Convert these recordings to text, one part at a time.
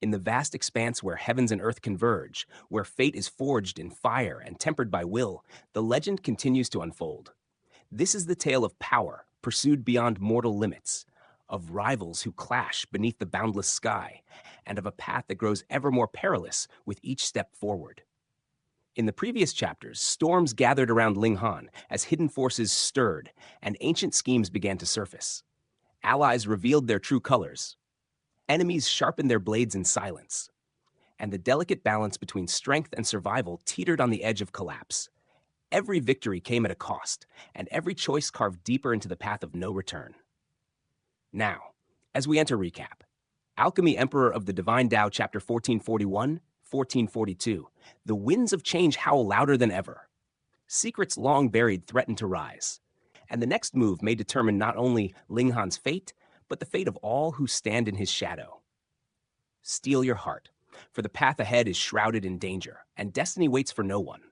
In the vast expanse where heavens and earth converge, where fate is forged in fire and tempered by will, the legend continues to unfold. This is the tale of power pursued beyond mortal limits, of rivals who clash beneath the boundless sky, and of a path that grows ever more perilous with each step forward. In the previous chapters, storms gathered around Ling Han as hidden forces stirred and ancient schemes began to surface. Allies revealed their true colors. Enemies sharpened their blades in silence. And the delicate balance between strength and survival teetered on the edge of collapse. Every victory came at a cost, and every choice carved deeper into the path of no return. Now, as we enter recap, Alchemy Emperor of the Divine Dao, chapter 1441, 1442, the winds of change howl louder than ever. Secrets long buried threaten to rise, and the next move may determine not only Ling Han's fate, but the fate of all who stand in his shadow. Steel your heart, for the path ahead is shrouded in danger, and destiny waits for no one.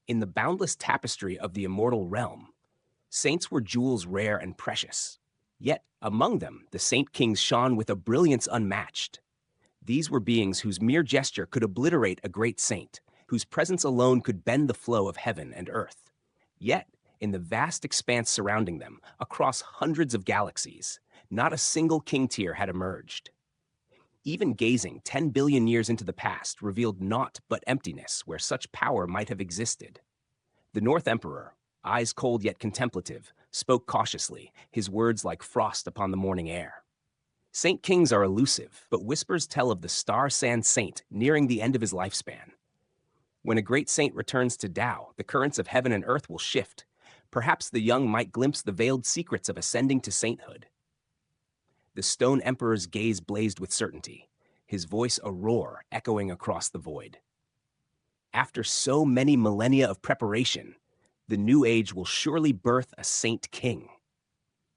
In the boundless tapestry of the immortal realm, saints were jewels rare and precious. Yet, among them, the saint kings shone with a brilliance unmatched. These were beings whose mere gesture could obliterate a great saint, whose presence alone could bend the flow of heaven and earth. Yet, in the vast expanse surrounding them, across hundreds of galaxies, not a single king tier had emerged. Even gazing 10 billion years into the past revealed naught but emptiness where such power might have existed. The North Emperor, eyes cold yet contemplative, spoke cautiously, his words like frost upon the morning air. Saint kings are elusive, but whispers tell of the star-sand saint nearing the end of his lifespan. When a great saint returns to Tao, the currents of heaven and earth will shift. Perhaps the young might glimpse the veiled secrets of ascending to sainthood. The Stone Emperor's gaze blazed with certainty, his voice a roar echoing across the void. After so many millennia of preparation, the new age will surely birth a saint king.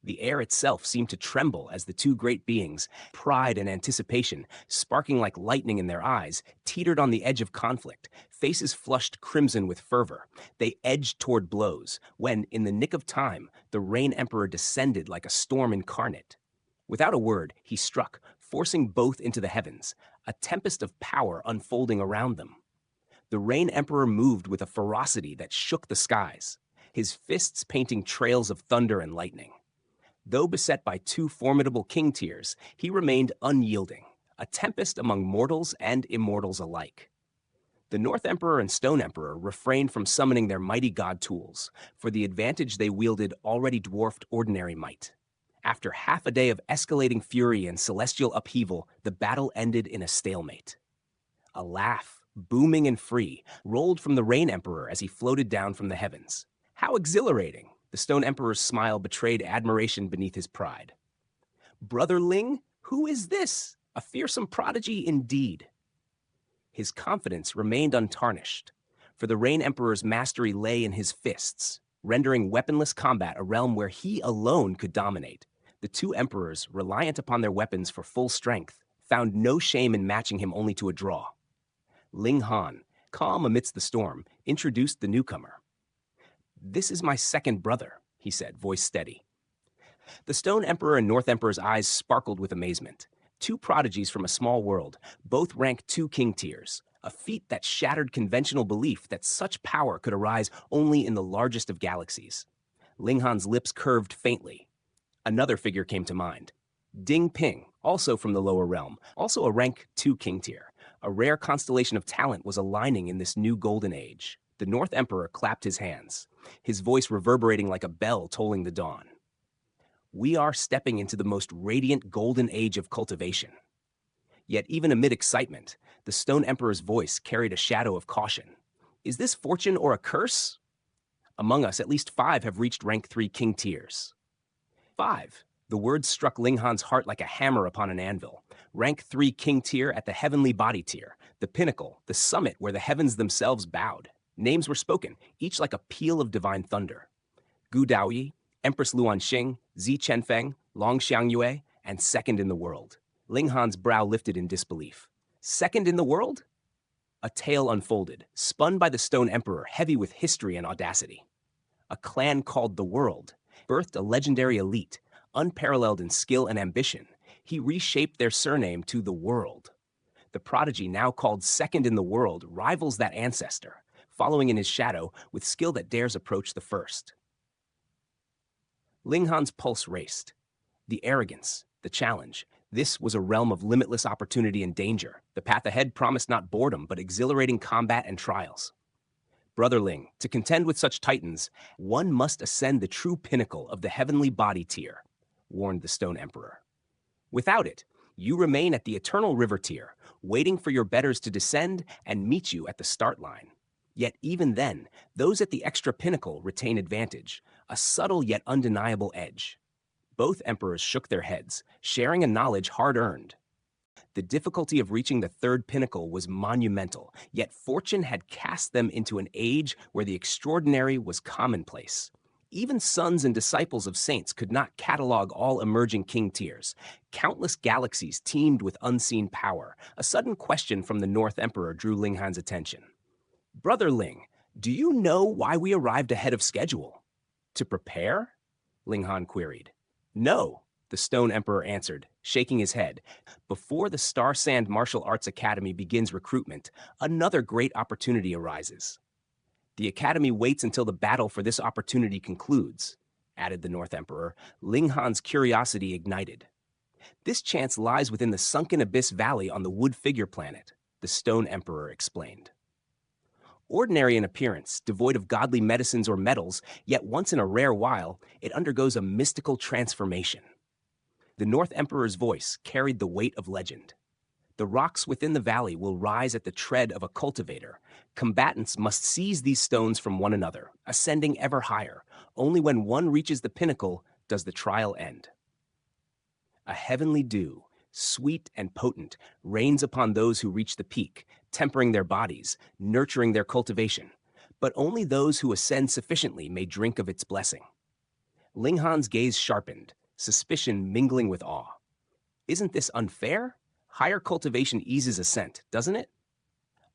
The air itself seemed to tremble as the two great beings, pride and anticipation, sparking like lightning in their eyes, teetered on the edge of conflict, faces flushed crimson with fervor. They edged toward blows, when, in the nick of time, the Rain Emperor descended like a storm incarnate. Without a word, he struck, forcing both into the heavens, a tempest of power unfolding around them. The Rain Emperor moved with a ferocity that shook the skies, his fists painting trails of thunder and lightning. Though beset by two formidable king tiers, he remained unyielding, a tempest among mortals and immortals alike. The North Emperor and Stone Emperor refrained from summoning their mighty god tools, for the advantage they wielded already dwarfed ordinary might. After half a day of escalating fury and celestial upheaval, the battle ended in a stalemate. A laugh, booming and free, rolled from the Rain Emperor as he floated down from the heavens. How exhilarating! The Stone Emperor's smile betrayed admiration beneath his pride. Brother Ling, who is this? A fearsome prodigy indeed. His confidence remained untarnished, for the Rain Emperor's mastery lay in his fists, rendering weaponless combat a realm where he alone could dominate. The two emperors, reliant upon their weapons for full strength, found no shame in matching him only to a draw. Ling Han, calm amidst the storm, introduced the newcomer. "This is my second brother," he said, voice steady. The Stone Emperor and North Emperor's eyes sparkled with amazement. Two prodigies from a small world, both rank two king tiers, a feat that shattered conventional belief that such power could arise only in the largest of galaxies. Ling Han's lips curved faintly. Another figure came to mind. Ding Ping, also from the lower realm, also a rank 2 king tier. A rare constellation of talent was aligning in this new golden age. The North Emperor clapped his hands, his voice reverberating like a bell tolling the dawn. We are stepping into the most radiant golden age of cultivation. Yet even amid excitement, the Stone Emperor's voice carried a shadow of caution. Is this fortune or a curse? Among us, at least 5 have reached rank 3 king tiers. 5. The words struck Ling Han's heart like a hammer upon an anvil. Rank 3 king tier at the heavenly body tier, the pinnacle, the summit where the heavens themselves bowed. Names were spoken, each like a peal of divine thunder. Gu Daoyi, Empress Luan Xing, Zi Chenfeng, Long Xiangyue, and second in the world. Ling Han's brow lifted in disbelief. Second in the world? A tale unfolded, spun by the Stone Emperor, heavy with history and audacity. A clan called the World birthed a legendary elite, unparalleled in skill and ambition, He reshaped their surname to the World. The prodigy, now called second in the world, rivals that ancestor, following in his shadow with skill that dares approach the first. Ling Han's pulse raced. The arrogance, the challenge. This was a realm of limitless opportunity and danger. The path ahead promised not boredom, but exhilarating combat and trials. Brother Ling, to contend with such titans, one must ascend the true pinnacle of the heavenly body tier, warned the Stone Emperor. Without it, you remain at the eternal river tier, waiting for your betters to descend and meet you at the start line. Yet even then, those at the extra pinnacle retain advantage, a subtle yet undeniable edge. Both emperors shook their heads, sharing a knowledge hard-earned. The difficulty of reaching the third pinnacle was monumental, yet fortune had cast them into an age where the extraordinary was commonplace. Even sons and disciples of saints could not catalog all emerging king tiers. Countless galaxies teemed with unseen power. A sudden question from the North Emperor drew Ling Han's attention. Brother Ling, do you know why we arrived ahead of schedule? To prepare? Ling Han queried. No, the Stone Emperor answered, shaking his head. Before the Star Sand Martial Arts Academy begins recruitment, another great opportunity arises. The Academy waits until the battle for this opportunity concludes, added the North Emperor. Ling Han's curiosity ignited. This chance lies within the sunken abyss valley on the Wood Figure planet, the Stone Emperor explained. Ordinary in appearance, devoid of godly medicines or metals, yet once in a rare while, it undergoes a mystical transformation. The North Emperor's voice carried the weight of legend. The rocks within the valley will rise at the tread of a cultivator. Combatants must seize these stones from one another, ascending ever higher. Only when one reaches the pinnacle does the trial end. A heavenly dew, sweet and potent, rains upon those who reach the peak, tempering their bodies, nurturing their cultivation. But only those who ascend sufficiently may drink of its blessing. Ling Han's gaze sharpened, suspicion mingling with awe. Isn't this unfair? Higher cultivation eases ascent, doesn't it?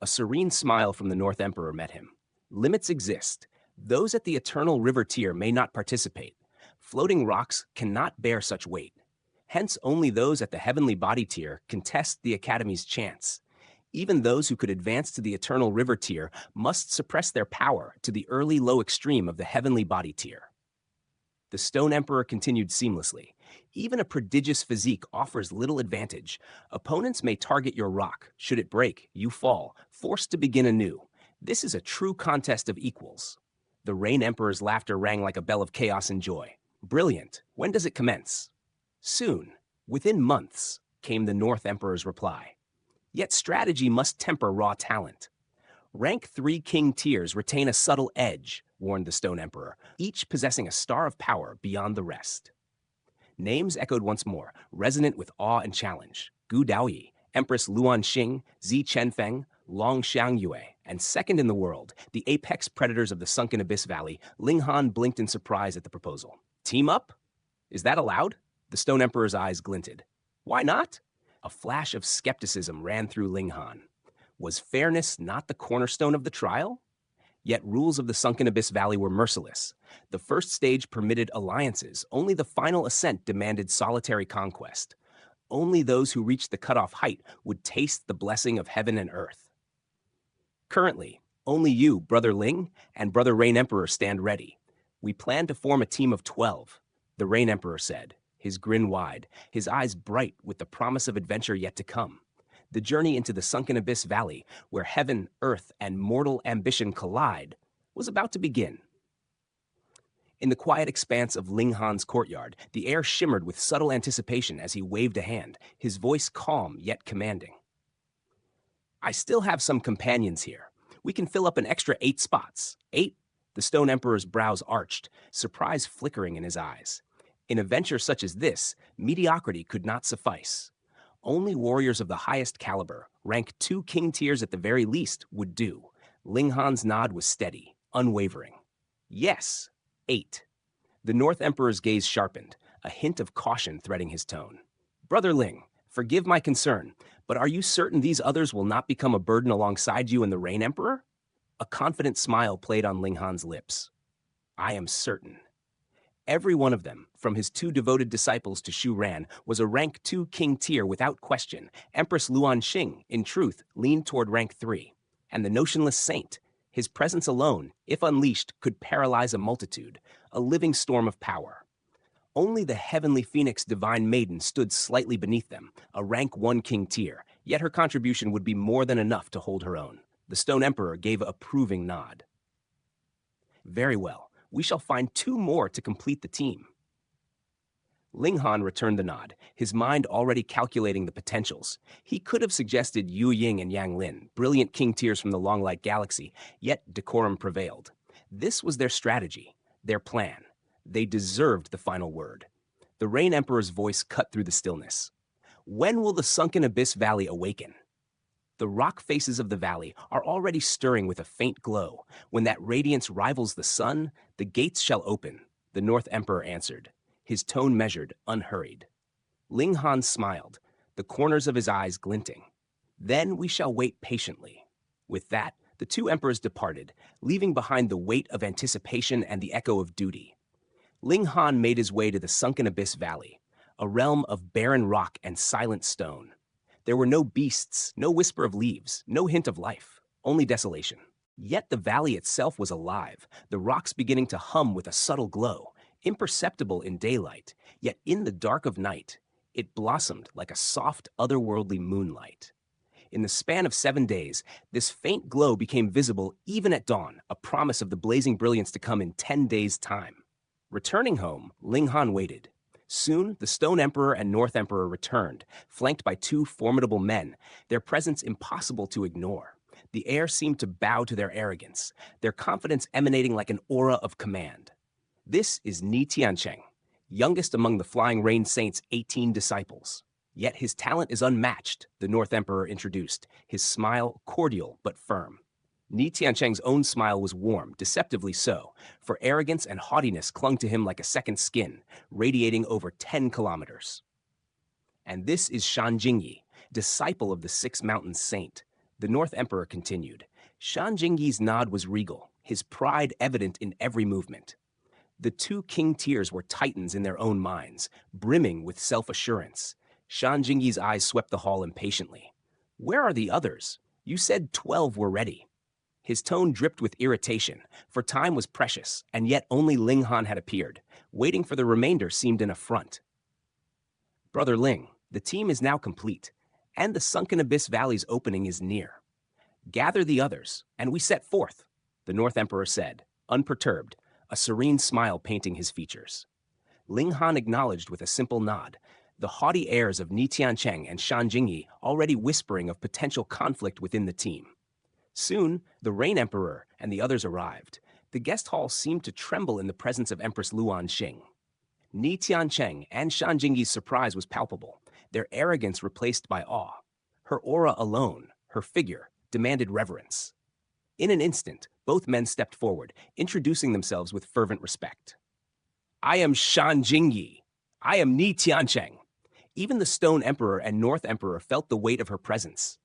A serene smile from the North Emperor met him. Limits exist. Those at the eternal river tier may not participate. Floating rocks cannot bear such weight. Hence, only those at the heavenly body tier contest the Academy's chance. Even those who could advance to the eternal river tier must suppress their power to the early low extreme of the heavenly body tier. The Stone Emperor continued seamlessly. Even a prodigious physique offers little advantage. Opponents may target your rock. Should it break, you fall, forced to begin anew. This is a true contest of equals. The Rain Emperor's laughter rang like a bell of chaos and joy. Brilliant. When does it commence? Soon, within months, came the North Emperor's reply. Yet strategy must temper raw talent. Rank 3 king tiers retain a subtle edge, warned the Stone Emperor, each possessing a star of power beyond the rest. Names echoed once more, resonant with awe and challenge. Gu Daoyi, Empress Luan Xing, Zi Chenfeng, Long Xiangyue, and second in the world, the apex predators of the sunken abyss valley. Ling Han blinked in surprise at the proposal. Team up? Is that allowed? The Stone Emperor's eyes glinted. Why not? A flash of skepticism ran through Ling Han. Was fairness not the cornerstone of the trial? Yet rules of the sunken abyss valley were merciless. The first stage permitted alliances. Only the final ascent demanded solitary conquest. Only those who reached the cutoff height would taste the blessing of heaven and earth. Currently, only you, Brother Ling, and Brother Rain Emperor stand ready. We plan to form a team of 12, the Rain Emperor said, his grin wide, his eyes bright with the promise of adventure yet to come. The journey into the sunken abyss valley, where heaven, earth, and mortal ambition collide, was about to begin. In the quiet expanse of Ling Han's courtyard, the air shimmered with subtle anticipation as he waved a hand, his voice calm yet commanding. I still have some companions here. We can fill up an extra 8 spots. 8? The Stone Emperor's brows arched, surprise flickering in his eyes. In a venture such as this, mediocrity could not suffice. Only warriors of the highest caliber, rank 2 king tiers at the very least, would do. Ling Han's nod was steady, unwavering. Yes, 8. The North Emperor's gaze sharpened, a hint of caution threading his tone. Brother Ling, forgive my concern, but are you certain these others will not become a burden alongside you and the Rain Emperor? A confident smile played on Ling Han's lips. I am certain. Every one of them, from his 2 devoted disciples to Shu Ran, was a rank 2 king tier without question. Empress Luan Xing, in truth, leaned toward rank 3. And the notionless saint, his presence alone, if unleashed, could paralyze a multitude, a living storm of power. Only the heavenly phoenix divine maiden stood slightly beneath them, a rank 1 king tier, yet her contribution would be more than enough to hold her own. The Stone Emperor gave a approving nod. Very well, we shall find 2 more to complete the team. Ling Han returned the nod, his mind already calculating the potentials. He could have suggested Yu Ying and Yang Lin, brilliant king tiers from the Long Light Galaxy, yet decorum prevailed. This was their strategy, their plan. They deserved the final word. The Rain Emperor's voice cut through the stillness. When will the sunken Abyss Valley awaken? The rock faces of the valley are already stirring with a faint glow. When that radiance rivals the sun, the gates shall open, the North Emperor answered, his tone measured, unhurried. Ling Han smiled, the corners of his eyes glinting. Then we shall wait patiently. With that, the 2 emperors departed, leaving behind the weight of anticipation and the echo of duty. Ling Han made his way to the sunken Abyss Valley, a realm of barren rock and silent stone. There were no beasts, no whisper of leaves, no hint of life, only desolation. Yet the valley itself was alive, the rocks beginning to hum with a subtle glow, imperceptible in daylight, yet in the dark of night, it blossomed like a soft, otherworldly moonlight. In the span of 7 days, this faint glow became visible even at dawn, a promise of the blazing brilliance to come in 10 days' time. Returning home, Ling Han waited. Soon, the Stone Emperor and North Emperor returned, flanked by 2 formidable men, their presence impossible to ignore. The air seemed to bow to their arrogance, their confidence emanating like an aura of command. This is Ni Tiancheng, youngest among the Flying Rain Saint's 18 disciples. Yet his talent is unmatched, the North Emperor introduced, his smile cordial but firm. Ni Tiancheng's own smile was warm, deceptively so, for arrogance and haughtiness clung to him like a second skin, radiating over 10 kilometers. And this is Shan Jingyi, disciple of the 6 Mountains Saint. The North Emperor continued. Shan Jingyi's nod was regal, his pride evident in every movement. The 2 king tiers were titans in their own minds, brimming with self-assurance. Shan Jingyi's eyes swept the hall impatiently. Where are the others? You said 12 were ready. His tone dripped with irritation, for time was precious, and yet only Ling Han had appeared. Waiting for the remainder seemed an affront. Brother Ling, the team is now complete, and the sunken Abyss Valley's opening is near. Gather the others, and we set forth, the North Emperor said, unperturbed, a serene smile painting his features. Ling Han acknowledged with a simple nod, the haughty airs of Ni Tiancheng and Shan Jingyi already whispering of potential conflict within the team. Soon, the Rain Emperor and the others arrived. The guest hall seemed to tremble in the presence of Empress Luan Xing. Ni Tiancheng and Shan Jingyi's surprise was palpable, their arrogance replaced by awe. Her aura alone, her figure, demanded reverence. In an instant, both men stepped forward, introducing themselves with fervent respect. I am Shan Jingyi. I am Ni Tiancheng. Even the Stone Emperor and North Emperor felt the weight of her presence,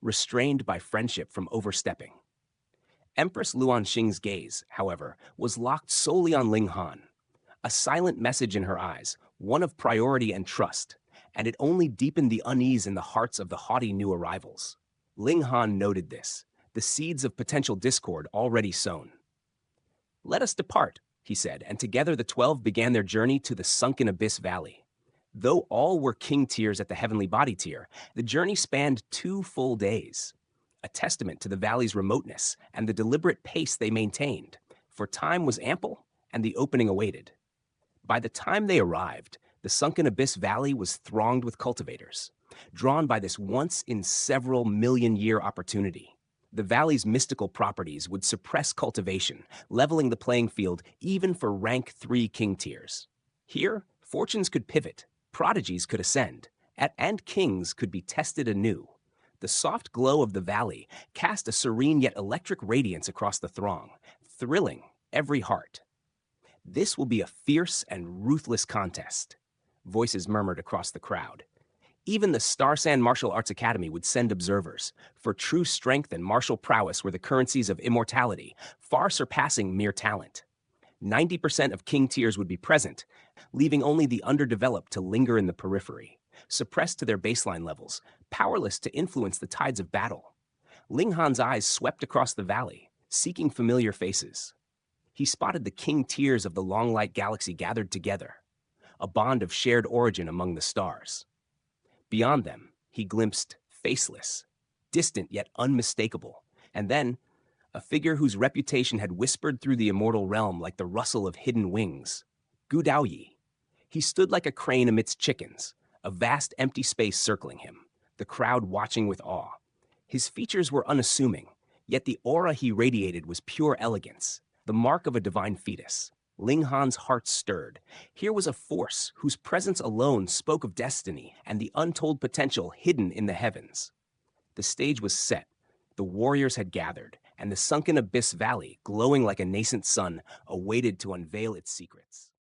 restrained by friendship from overstepping. Empress Luan Xing's gaze, however, was locked solely on Ling Han. A silent message in her eyes, one of priority and trust, and it only deepened the unease in the hearts of the haughty new arrivals. Ling Han noted this, the seeds of potential discord already sown. Let us depart, he said, and together the 12 began their journey to the sunken Abyss Valley. Though all were king tiers at the heavenly body tier, the journey spanned 2 full days, a testament to the valley's remoteness and the deliberate pace they maintained, for time was ample and the opening awaited. By the time they arrived, the sunken Abyss Valley was thronged with cultivators, drawn by this once-in-several-million-year opportunity. The valley's mystical properties would suppress cultivation, leveling the playing field even for rank 3 king tiers. Here, fortunes could pivot, prodigies could ascend, and kings could be tested anew. The soft glow of the valley cast a serene yet electric radiance across the throng, thrilling every heart. This will be a fierce and ruthless contest, voices murmured across the crowd. Even the Starsan Martial Arts Academy would send observers, for true strength and martial prowess were the currencies of immortality, far surpassing mere talent. 90% of king tiers would be present, leaving only the underdeveloped to linger in the periphery, suppressed to their baseline levels, powerless to influence the tides of battle. Ling Han's eyes swept across the valley, seeking familiar faces. He spotted the king tiers of the long light galaxy gathered together, a bond of shared origin among the stars. Beyond them, he glimpsed faceless, distant yet unmistakable, and then a figure whose reputation had whispered through the immortal realm like the rustle of hidden wings. Gu Daoyi. He stood like a crane amidst chickens, a vast empty space circling him, the crowd watching with awe. His features were unassuming, yet the aura he radiated was pure elegance, the mark of a divine fetus. Ling Han's heart stirred. Here was a force whose presence alone spoke of destiny and the untold potential hidden in the heavens. The stage was set. The warriors had gathered, and the sunken abyss valley, glowing like a nascent sun, awaited to unveil its secrets.